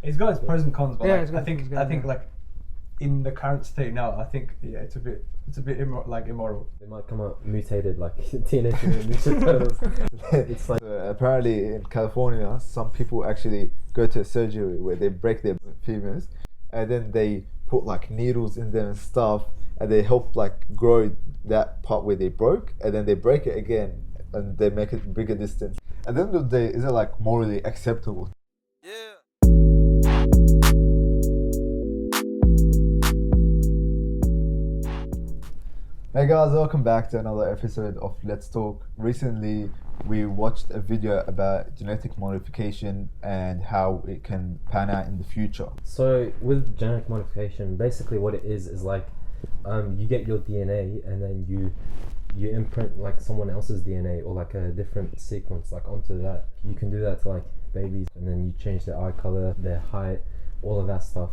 It's got its pros and cons, but Yeah, like, it's got I think its pros, yeah. like in the current state now, I think it's a bit immoral. They might come out mutated like Teenage Mutant Ninja Turtles. It's like Apparently in California, some people actually go to a surgery where they break their femurs, and then they put like needles in them and stuff, and they help like grow that part where they broke, and then they break it again, and they make it bigger distance. At the end of the day, is it like morally acceptable? Hey guys, welcome back to another episode of Let's Talk. Recently, we watched a video about genetic modification and how it can pan out in the future. So with genetic modification, basically what it is like you get your DNA and then you imprint like someone else's DNA or like a different sequence like onto that. You can do that to like babies, and then you change their eye color, their height, all of that stuff,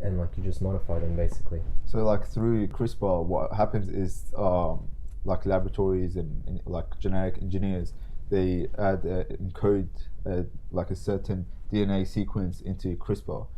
and like you just modify them basically. So like through CRISPR, what happens is like laboratories and like genetic engineers, they encode like a certain DNA sequence into CRISPR,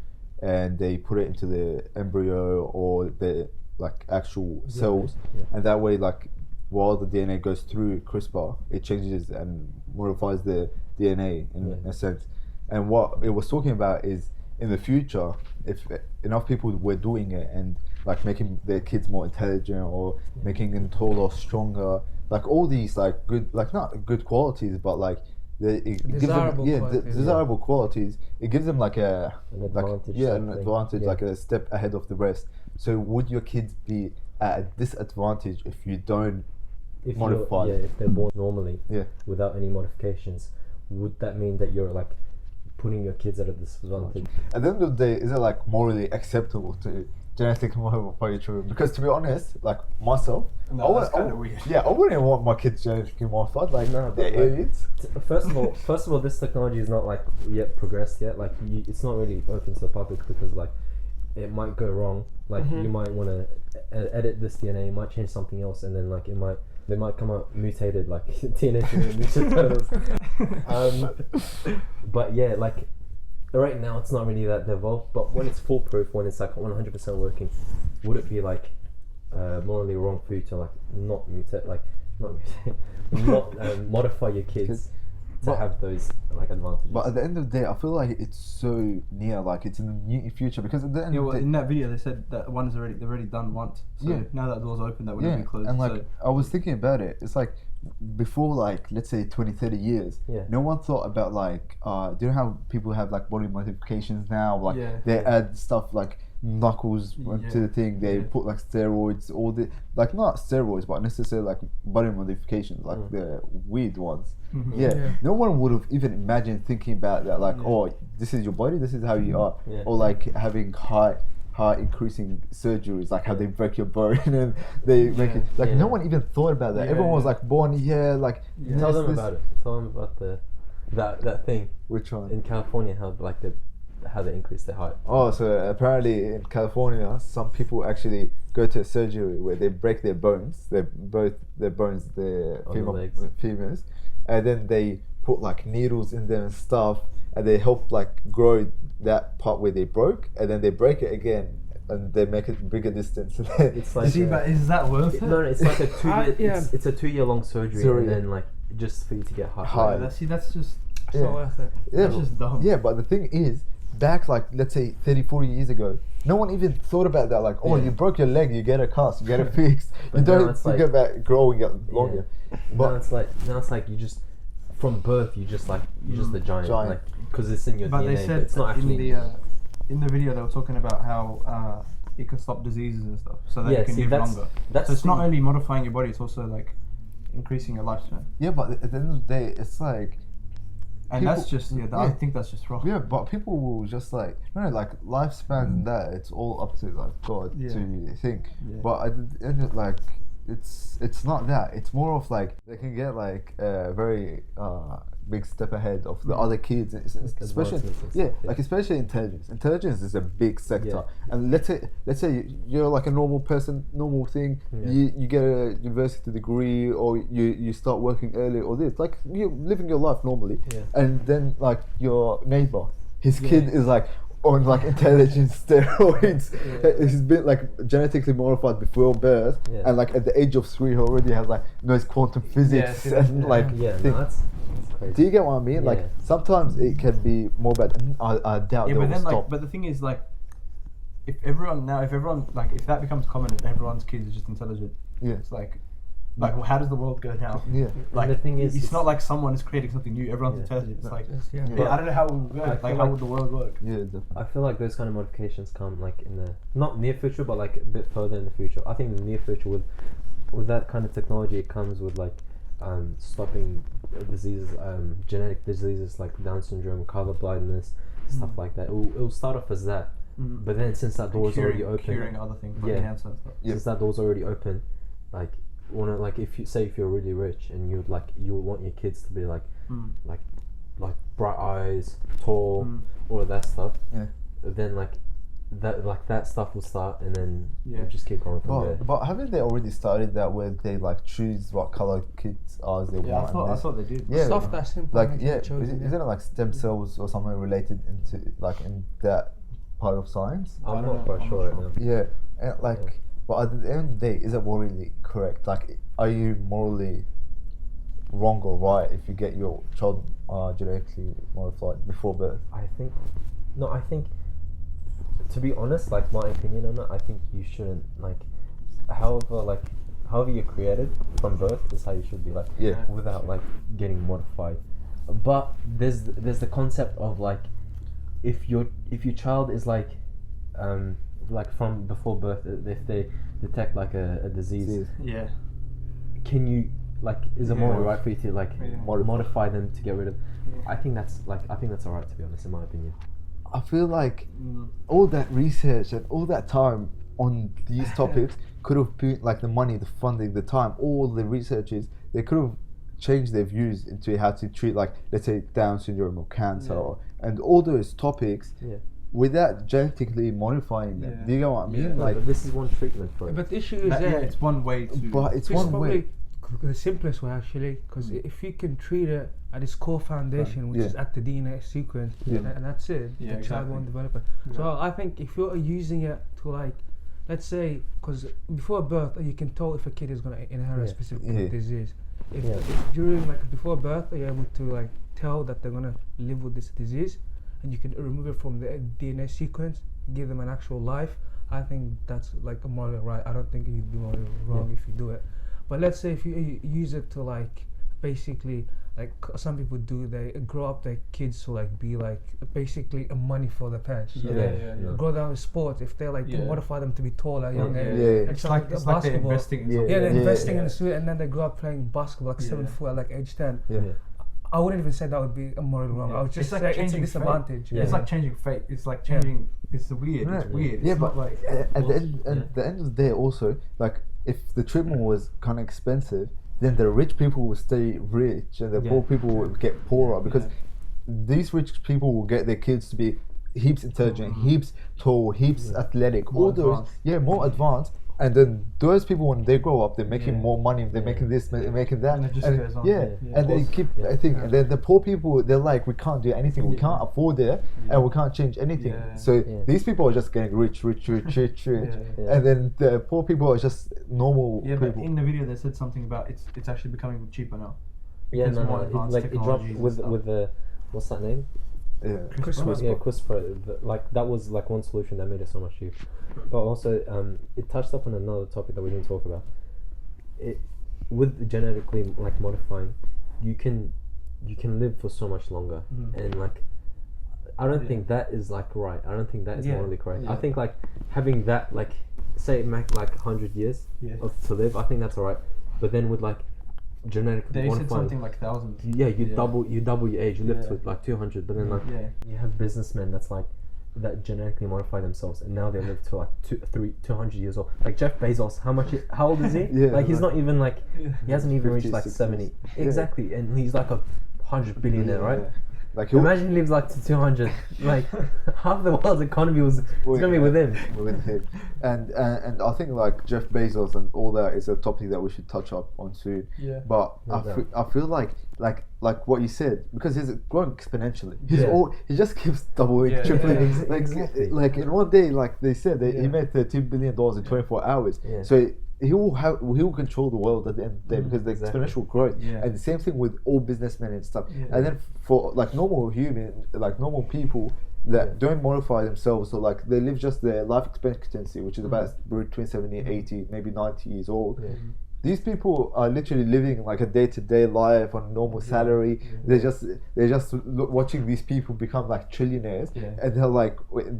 and they put it into the embryo or the like actual cells, and that way like while the DNA goes through CRISPR, it changes and modifies the DNA in a sense. And what it was talking about is in the future, if enough people were doing it and like making their kids more intelligent or making them taller, stronger, like all these like good, like not good qualities, but like desirable qualities. It gives them like an advantage, like a step ahead of the rest. So would your kids be at a disadvantage if you don't modify? If they're born normally, without any modifications, would that mean that you're like putting your kids at a disadvantage? At the end of the day, is it like morally acceptable to genetically modify your children? Because to be honest, like myself, That's kind of weird. Yeah, I wouldn't want my kids genetically modified. Like, no, they're idiots. First of all, this technology is not like yet progressed yet. Like, it's not really open to the public because like it might go wrong. Like you might want to edit this DNA, you might change something else, and then like they might come out mutated like Teenage Mutant Ninja Turtles. But yeah, like right now it's not really that developed. But when it's foolproof, when it's like 100% working, would it be like morally wrong for you to like not modify your kids to have those like advantages? But at the end of the day, I feel like it's so near, like it's in the near future. Because at the end of the day, in that video they said that they've already done once. So now that door's open, that wouldn't be closed. And like I was thinking about it, it's like before, like let's say 20-30 years, no one thought about like do you know how people have like body modifications now, like they add stuff like knuckles to the thing, they put like steroids, all the like not steroids but necessarily like body modifications, like the weird ones. No one would have even imagined thinking about that, like oh, this is your body, this is how you are, or like having heart increasing surgeries, like how they break your bone and they make it like no one even thought about that. Everyone was like born like tell them about it. Tell them about that thing. Which one? In California, how they increase their height. Oh, so apparently in California, some people actually go to a surgery where they break their bones, their femurs, and then they put like needles in them and stuff, and they help like grow that part where they broke, and then they break it again, and they make it bigger distance. It's like but is that worth it? No, it's like a 2 year. It's a 2 year long surgery, and then like just for you to get high. That's just not worth it. That's just dumb. Yeah, but the thing is, back like let's say 30-40 years ago, no one even thought about that, like oh, you broke your leg, you get a cast, you get it fixed. You don't get back growing up longer. But now it's like you just from birth you're just the giant. Like because it's in your but DNA. They said it's not actually in the video they were talking about how it can stop diseases and stuff, so that you can live longer. So it's not only modifying your body, it's also like increasing your lifespan. Yeah, but at the end of the day, it's like. And people, that's just I think that's just wrong. Yeah, but people will just like like lifespan and that it's all up to like God to think. But at the end of like it's not that. It's more of like they can get like a very big step ahead of the other kids, especially especially intelligence. Intelligence is a big sector, and let's say you're like a normal person, normal thing. You get a university degree, or you start working early, or this like you're living your life normally, and then like your neighbor, his kid is like on like intelligence steroids. He's been like genetically modified before birth, and like at the age of 3 he already has like knows quantum physics and like that's crazy. Do you get what I mean? Like sometimes it can be more bad. I doubt they will stop. But the thing is, like, if everyone like if that becomes common and everyone's kids are just intelligent, it's like well, how does the world go now? Like the thing is, it's not like someone is creating something new. Everyone's intelligent. It's like I don't know how it would work. Like how would the world work? I feel like those kind of modifications come like in the not near future, but like a bit further in the future. I think in the near future with that kind of technology, it comes with like stopping diseases, genetic diseases like Down syndrome, color blindness, stuff like that. It'll start off as that, but then since that door is already open, curing other things, like cancer and stuff. Since that door's already open, like if you're really rich and you want your kids to be like bright eyes, tall, all of that stuff. Then that stuff will start, and then we'll just keep going from there. But haven't they already started that where they like choose what color kids are they want? I thought they did. Yeah, stuff that's simple. Like isn't it like stem cells or something related into like in that part of science? I'm not quite sure right now. Yeah, and like, but at the end of the day, is it morally correct? Like, are you morally wrong or right if you get your child genetically modified before birth? I think to be honest, like my opinion on that, I think you shouldn't however you're created from birth is how you should be without like getting modified. But there's the concept of like if your child is like from before birth, if they detect like a disease, can you like is it more right for you to like modify them to get rid of? I think that's alright, to be honest, in my opinion. I feel like all that research and all that time on these topics could have been like the money, the funding, the time, all the researchers, they could have changed their views into how to treat like, let's say, Down syndrome or cancer and all those topics without genetically modifying them. Do you get what I mean? But this is one treatment for it. But the issue is it's one way to... But it's one way. The simplest way actually, because if you can treat it at its core foundation, which is at the DNA sequence, and that's it, the child won't develop it. So I think if you're using it to like, let's say, because before birth you can tell if a kid is going to inherit a specific disease. If during like before birth you're able to like tell that they're going to live with this disease, and you can remove it from the DNA sequence, give them an actual life, I think that's like morally right. I don't think you'd be morally wrong if you do it. But let's say if you use it to like basically like some people do, they grow up their kids to like be like basically a money for the parents. So grow down with sports. If they like modify them to be tall at young age, it's like they're investing in they're investing in the suit, and then they grow up playing basketball like 7 foot at like age 10. I wouldn't even say that would be a moral wrong. I would just say it's a disadvantage. It's like changing fate. It's like changing. It's weird. It's weird. Yeah, it's but like at the end of the day, also like if the treatment was kind of expensive, then the rich people will stay rich and the poor people will get poorer because these rich people will get their kids to be heaps intelligent, heaps tall, heaps athletic, more advanced. And then those people, when they grow up, they're making more money. They're making this, they're making that, and it just goes on. And they keep. I think, and then the poor people, they're like, we can't do anything. We can't afford it, and we can't change anything. So these people are just getting rich, and then the poor people are just normal people. But in the video, they said something about it's actually becoming cheaper now. It dropped with the what's that name? CRISPR. Like that was like one solution that made it so much cheaper. But also, it touched up on another topic that we didn't talk about. With genetically like modifying, you can live for so much longer, and like I don't think that is like right. I don't think that is morally correct. I think like having that like say like 100 years to live, I think that's alright. But then with like genetically modifying, they said something like thousands. You double your age. You live to like 200, but then like you have businessmen that genetically modify themselves, and now they live to like 200 years old. Like Jeff Bezos, how old is he? He's not even like he hasn't even reached like 70. Exactly, and he's like 100 billionaire, right? Like imagine he lives like to 200. Like half the world's economy was gonna be with him. With him, and I think like Jeff Bezos and all that is a topic that we should touch up on soon. Yeah. But I feel like what you said, because he's growing exponentially. He just keeps doubling, tripling. Exactly. Like in one day, like they said, he made $13 billion in 24 hours. Yeah. So he will control the world at the end of the day because the exponential growth. Yeah. And the same thing with all businessmen and stuff. And then for like normal people that don't modify themselves, so like they live just their life expectancy, which is about between 70 and 80, maybe 90 years old. These people are literally living like a day-to-day life on a normal salary. They're just watching these people become like trillionaires, and they're like,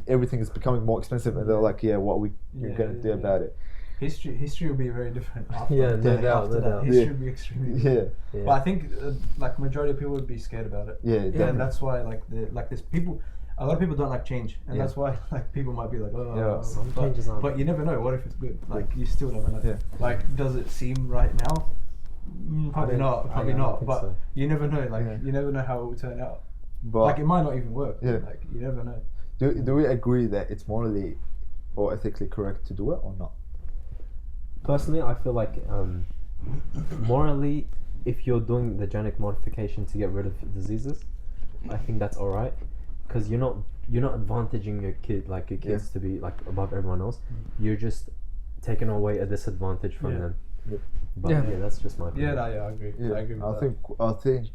everything is becoming more expensive, and they're like, what are we gonna do about it? History will be very different after, no doubt. History will be extremely different. Yeah. But I think like majority of people would be scared about it. And that's why like there's people. A lot of people don't like change, and that's why like people might be like, some changes aren't. But you never know. What if it's good? Like you still never know. Like, does it seem right now? Probably not. But so. you never know. Like you never know how it will turn out. But like it might not even work. Like you never know. Do we agree that it's morally or ethically correct to do it or not? Personally, I feel like morally, if you're doing the genetic modification to get rid of diseases, I think that's alright, because you're not advantaging your kids to be like above everyone else. You're just taking away a disadvantage from them. But that's just my opinion. I agree. I agree with I think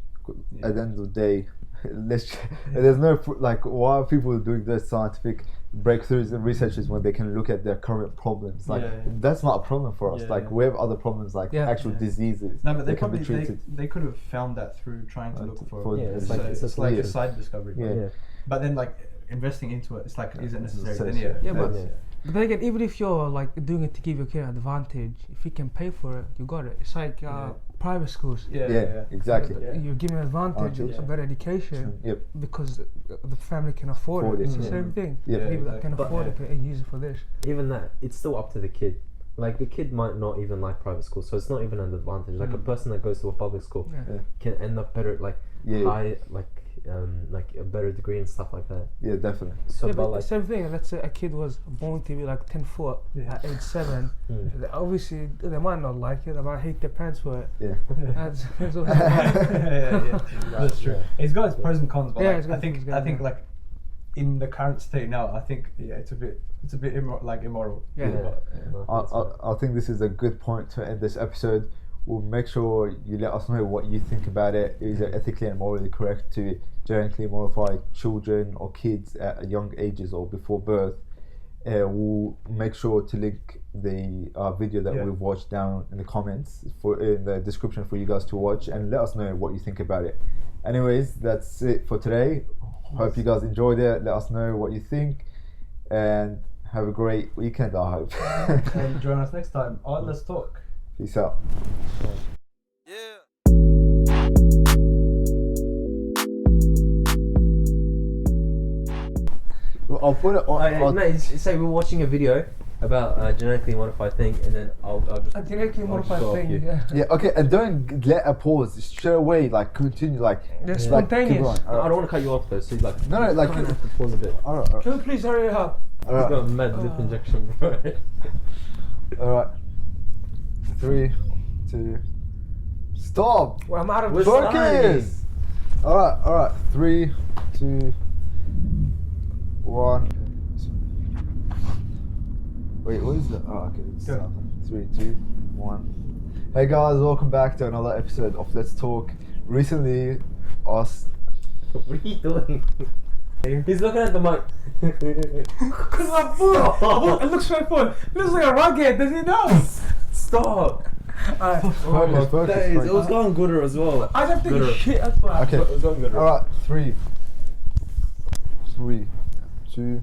at the end of the day, there's no like, why are people doing those scientific breakthroughs and researches when they can look at their current problems? Like that's not a problem for us. Like we have other problems like actual diseases. No, but they could have found that through trying to look for it's like a side discovery. But then like investing into it, it's like, is it necessary? But then again, even if you're like doing it to give your kid an advantage, if you can pay for it, you got it. It's like private schools. Exactly. You're giving an advantage of a better education because the family can afford it. It's the same thing. People that can afford it can use it for this. Even that, it's still up to the kid. Like the kid might not even like private school, so it's not even an advantage. Like a person that goes to a public school can end up better, high, like a better degree and stuff like that. Yeah, definitely. So, but like same thing. Let's say a kid was born to be like 10 foot at age 7. Obviously, they might not like it. They might hate their parents for it. That's true. It's got its pros and cons, but I think like in the current state now, I think it's a bit immoral. I think this is a good point to end this episode. We'll make sure you let us know what you think about it. Is it ethically and morally correct to genetically modify children or kids at young ages or before birth? We'll make sure to link the video that we've watched down in the comments in the description for you guys to watch, and let us know what you think about it. Anyways, that's it for today. Hope you guys enjoyed it. Let us know what you think, and have a great weekend, I hope. And join us next time on Let's Talk. Peace out. I'll put it on. Say we're watching a video about a genetically modified thing, and then I'll just a genetically modified thing. Okay, and don't let a pause straight away. Like continue, like spontaneous. I don't want to cut you off though. So like no, like you have to pause a bit. Alright. Can we please hurry up? He's got a mad lip injection, bro. Alright. 3, 2. Stop. Well, I'm out of focus. Alright. 3, 2, 1. Wait, what is that? Oh, okay. 3, 2, 1. Hey guys, welcome back to another episode of Let's Talk. Recently, us. What are you doing? He's looking at the mic. Cause my phone. It looks like phone. Looks like a rocket. Does he know? Stop. Focus. It was going gooder as well. I have to take a shit. That's why. Okay. It was going gooder. Alright, 3, 2.